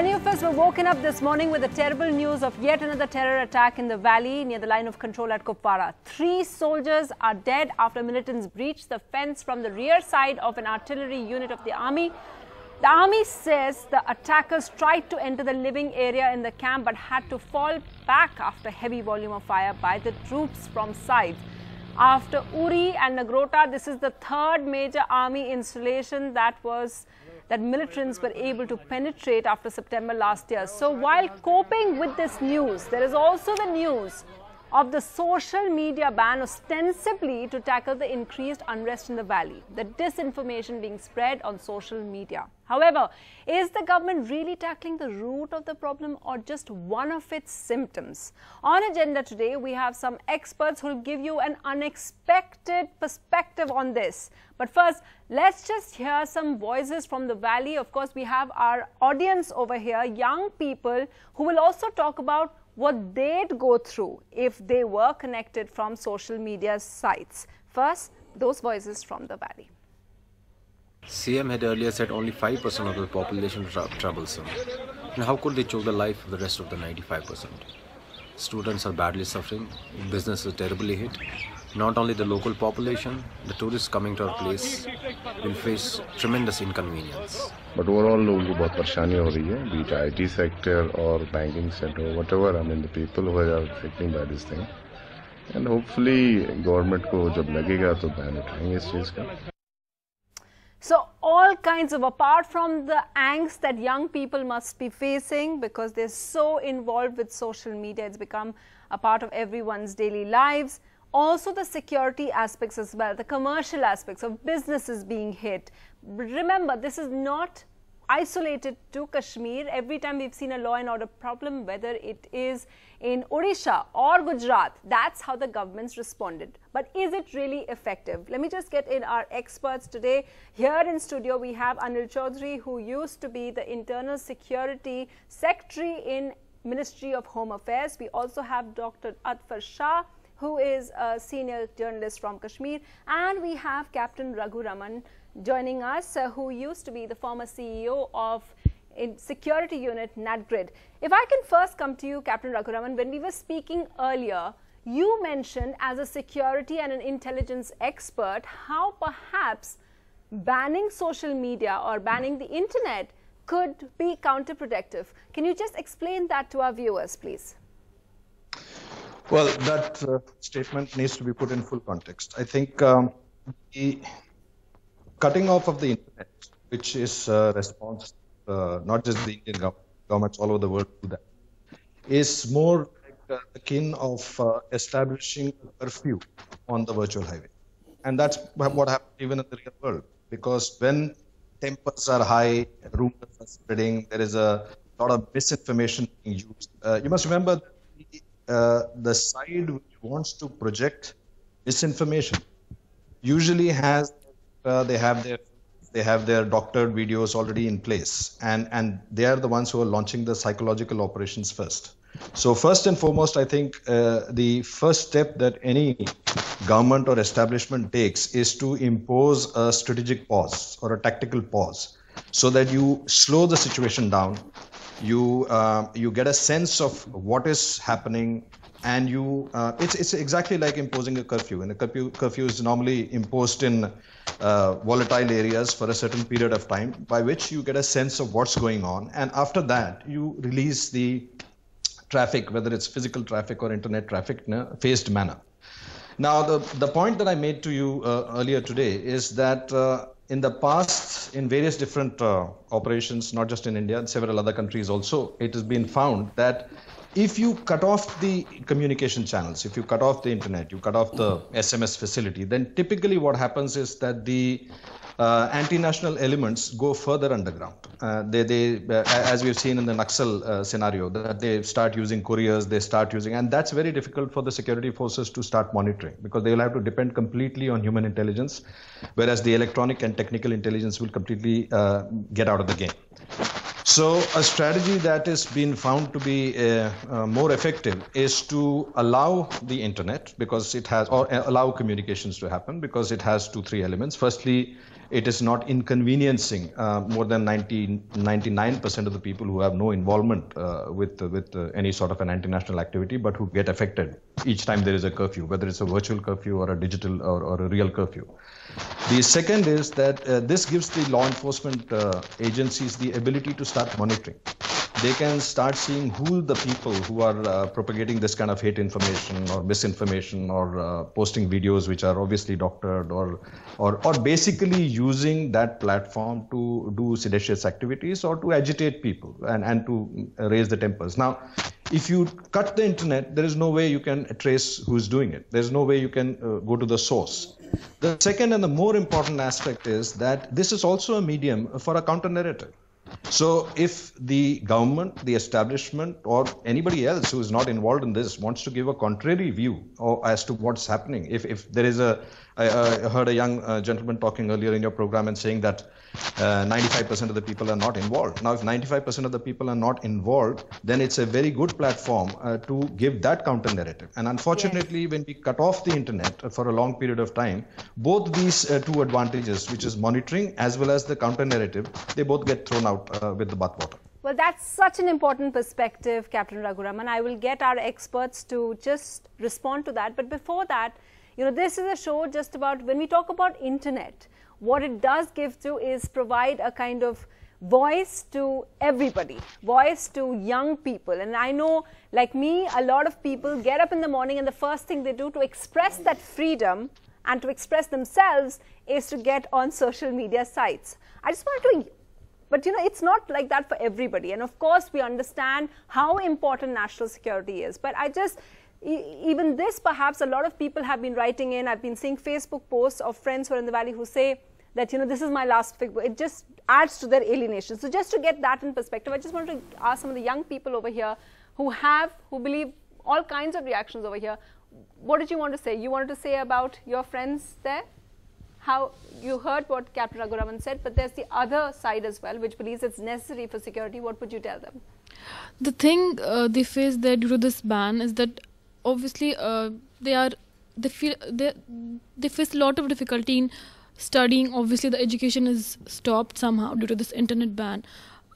Many of us were woken up this morning with the terrible news of yet another terror attack in the valley near the line of control at Kupwara. 3 soldiers are dead after militants breached the fence from the rear side of an artillery unit of the army. The army says the attackers tried to enter the living area in the camp but had to fall back after heavy volume of fire by the troops from sides. After Uri and Nagrota, this is the 3rd major army installation that militants were able to penetrate after September last year. So while coping with this news, there is also the news of the social media ban ostensibly to tackle the increased unrest in the valley, the disinformation being spread on social media. However, is the government really tackling the root of the problem or just one of its symptoms? On agenda today, we have some experts who will give you an unexpected perspective on this. But first, let's just hear some voices from the valley. Of course, we have our audience over here, young people who will also talk about what they'd go through if they were connected from social media sites. First, those voices from the valley. CM had earlier said only 5% of the population are troublesome. And how could they choke the life of the rest of the 95%? Students are badly suffering, business is terribly hit. Not only the local population, the tourists coming to our place will face tremendous inconvenience. But overall, लोगों को बहुत परेशानी हो रही है, be it IT sector or banking sector, whatever. I mean, the people who are affected by this thing, and hopefully, government को जब लगेगा तो ban उठाएंगे इस चीज का. So all kinds of, apart from the angst that young people must be facing because they're so involved with social media, it's become a part of everyone's daily lives. Also the security aspects as well, the commercial aspects of businesses being hit. Remember, this is not isolated to Kashmir. Every time we've seen a law and order problem, whether it is in Odisha or Gujarat, that's how the governments responded. But is it really effective? Let me just get in our experts today. Here in studio, we have Anil Chaudhary, who used to be the Internal Security Secretary in Ministry of Home Affairs. We also have Dr. Atfar Shah, who is a senior journalist from Kashmir. And we have Captain Raghu Raman joining us, who used to be the former CEO of Security Unit NatGrid. If I can first come to you, Captain Raghu Raman, when we were speaking earlier, you mentioned as a security and an intelligence expert how perhaps banning social media or banning the internet could be counterproductive. Can you just explain that to our viewers, please? Well, that statement needs to be put in full context. I think the cutting off of the internet, which is a response, not just the Indian governments all over the world do that, is more like akin of establishing a curfew on the virtual highway. And that's what happens even in the real world. Because when tempers are high, rumors are spreading, there is a lot of misinformation being used. You must remember the side which wants to project misinformation usually has they have their doctored videos already in place, and they are the ones who are launching the psychological operations first. So first and foremost, I think the first step that any government or establishment takes is to impose a strategic pause or a tactical pause, so that you slow the situation down. You get a sense of what is happening, and it's exactly like imposing a curfew. And a curfew is normally imposed in volatile areas for a certain period of time, by which you get a sense of what's going on, and after that you release the traffic, whether it's physical traffic or internet traffic, in a phased manner. Now, the point that I made to you earlier today is that in the past, in various different operations, not just in India, and several other countries also, it has been found that if you cut off the communication channels, if you cut off the internet, you cut off the SMS facility, then typically what happens is that the anti-national elements go further underground. As we've seen in the Naxal scenario, that they start using couriers, and that's very difficult for the security forces to start monitoring, because they will have to depend completely on human intelligence, whereas the electronic and technical intelligence will completely get out of the game. So a strategy that has been found to be more effective is to allow the internet, because it has, or allow communications to happen, because it has three elements. Firstly, it is not inconveniencing more than 99% of the people who have no involvement with any sort of an anti-national activity, but who get affected each time there is a curfew, whether it's a virtual curfew or a digital or a real curfew. The second is that this gives the law enforcement agencies the ability to start monitoring. They can start seeing who the people who are propagating this kind of hate information or misinformation or posting videos which are obviously doctored or basically using that platform to do seditious activities or to agitate people and to raise the tempers. Now, if you cut the internet, there is no way you can trace who's doing it. There's no way you can go to the source. The second and the more important aspect is that this is also a medium for a counter narrative. So if the government, the establishment, or anybody else who is not involved in this wants to give a contrary view as to what's happening, if there is I heard a young gentleman talking earlier in your program and saying that 95% of the people are not involved. Now, if 95% of the people are not involved, then it's a very good platform to give that counter narrative. And unfortunately, yes, when we cut off the internet for a long period of time, both these two advantages, which is monitoring as well as the counter narrative, they both get thrown out with the bathwater. Well, that's such an important perspective, Captain Raghuraman. I will get our experts to just respond to that. But before that, you know, this is a show just about, when we talk about internet, what it does give to is provide a kind of voice to everybody, voice to young people. And I know, like me, a lot of people get up in the morning and the first thing they do to express that freedom and to express themselves is to get on social media sites. I just wanted to, but you know, it's not like that for everybody. And of course, we understand how important national security is. But I just, even this, perhaps a lot of people have been writing in. I've been seeing Facebook posts of friends who are in the valley who say that, you know, this is my last Facebook. It just adds to their alienation. So just to get that in perspective, I just want to ask some of the young people over here who believe all kinds of reactions over here. What did you want to say? You wanted to say about your friends there? How you heard what Captain Raghuraman said, but there's the other side as well, which believes it's necessary for security. What would you tell them? The thing they face there due to this ban is that obviously they face a lot of difficulty in studying. Obviously, the education is stopped somehow due to this internet ban.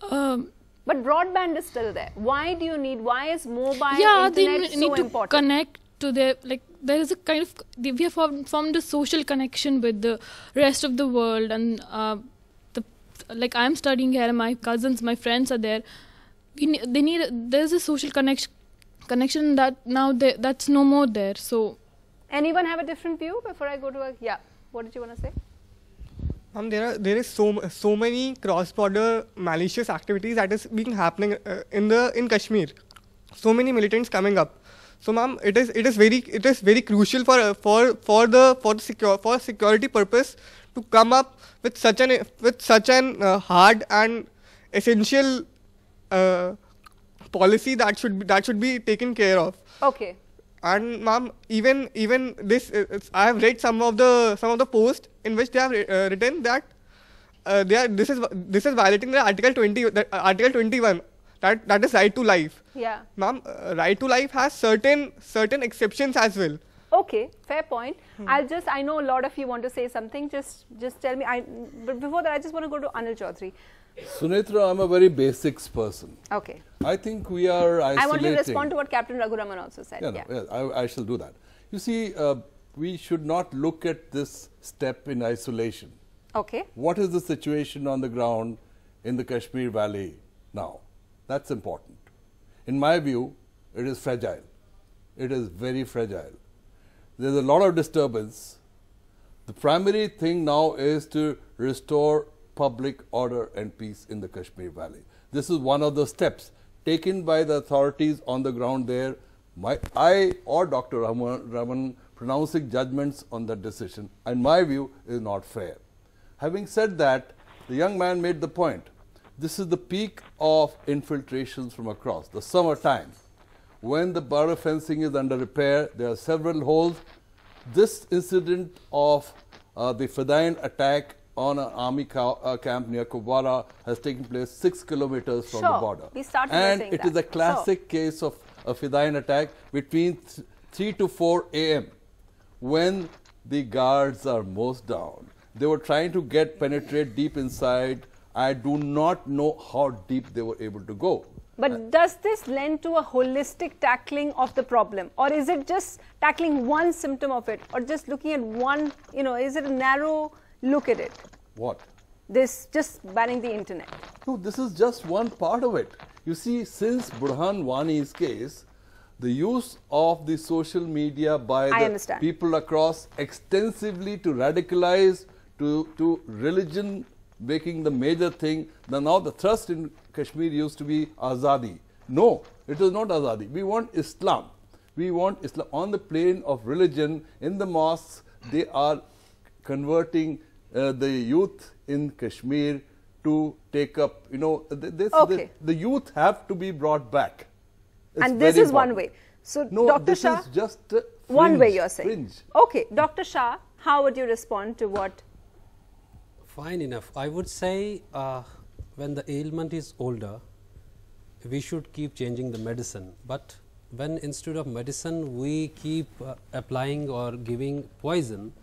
But broadband is still there. Why do you need? Why is mobile internet they need so to important? Connect to their, like, there is a kind of, we have formed a social connection with the rest of the world, and like I'm studying here, my cousins, my friends are there. There's a social connection that now that's no more there. So, anyone have a different view before I go to what did you want to say? There is so many cross-border malicious activities that is being happening in Kashmir. So many militants coming up. So, ma'am, it is very crucial for security purpose to come up with such an hard and essential policy that should be taken care of. Okay. And ma'am, even this, I have read some of the posts in which they have written that this is violating the Article 21. That is right to life. Yeah. Ma'am, right to life has certain exceptions as well. Okay, fair point. I know a lot of you want to say something. Just tell me. But before that, I just want to go to Anil Chaudhary. Sunitra, I'm a very basics person. Okay. I think we are isolating. I want you to respond to what Captain Raghuraman also said. I shall do that. You see, we should not look at this step in isolation. Okay. What is the situation on the ground in the Kashmir Valley now? That's important. In my view, it is fragile. It is very fragile. There's a lot of disturbance. The primary thing now is to restore public order and peace in the Kashmir Valley. This is one of the steps taken by the authorities on the ground there. I or Dr. Raman pronouncing judgments on that decision, in my view, is not fair. Having said that, the young man made the point. This is the peak of infiltrations from across, the summer time. When the border fencing is under repair, there are several holes. This incident of the Fadain attack on an army camp near Kubwara has taken place 6 kilometers from the border. We started and saying it that. is a classic case of a Fidayeen attack between 3 to 4 a.m. when the guards are most down. They were trying to penetrate deep inside. I do not know how deep they were able to go. But does this lend to a holistic tackling of the problem, or is it just tackling one symptom of it, or just looking at one, is it a narrow look at it? What? This just banning the internet. No, this is just one part of it. You see, since Burhan Wani's case, the use of the social media by the people across extensively to radicalize, to religion making the major thing. Now the thrust in Kashmir used to be Azadi. No, it is not Azadi. We want Islam. We want Islam. On the plane of religion, in the mosques, they are converting the youth in Kashmir to take up, the youth have to be brought back. It's and this is one way. So, no, Dr. this Shah, is just one way you're saying. Fringe. Okay, Dr. Shah, how would you respond to what? Fine enough. I would say when the ailment is older, we should keep changing the medicine. But when instead of medicine, we keep applying or giving poison,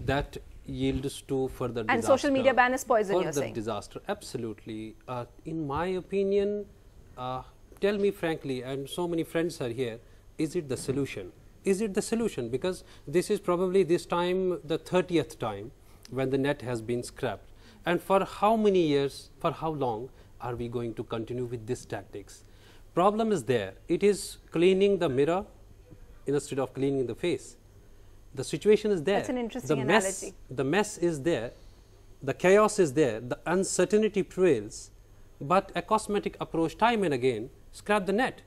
that yields to further disaster. And social media ban is poison, you're saying? Further disaster, absolutely. In my opinion, tell me frankly, and so many friends are here, is it the solution? Is it the solution? Because this is probably this time the 30th time when the net has been scrapped. And for how many years, for how long are we going to continue with these tactics? Problem is there. It is cleaning the mirror instead of cleaning the face. The situation is there. That's an interesting analogy. The mess is there. The chaos is there. The uncertainty prevails. But a cosmetic approach time and again, scrap the net.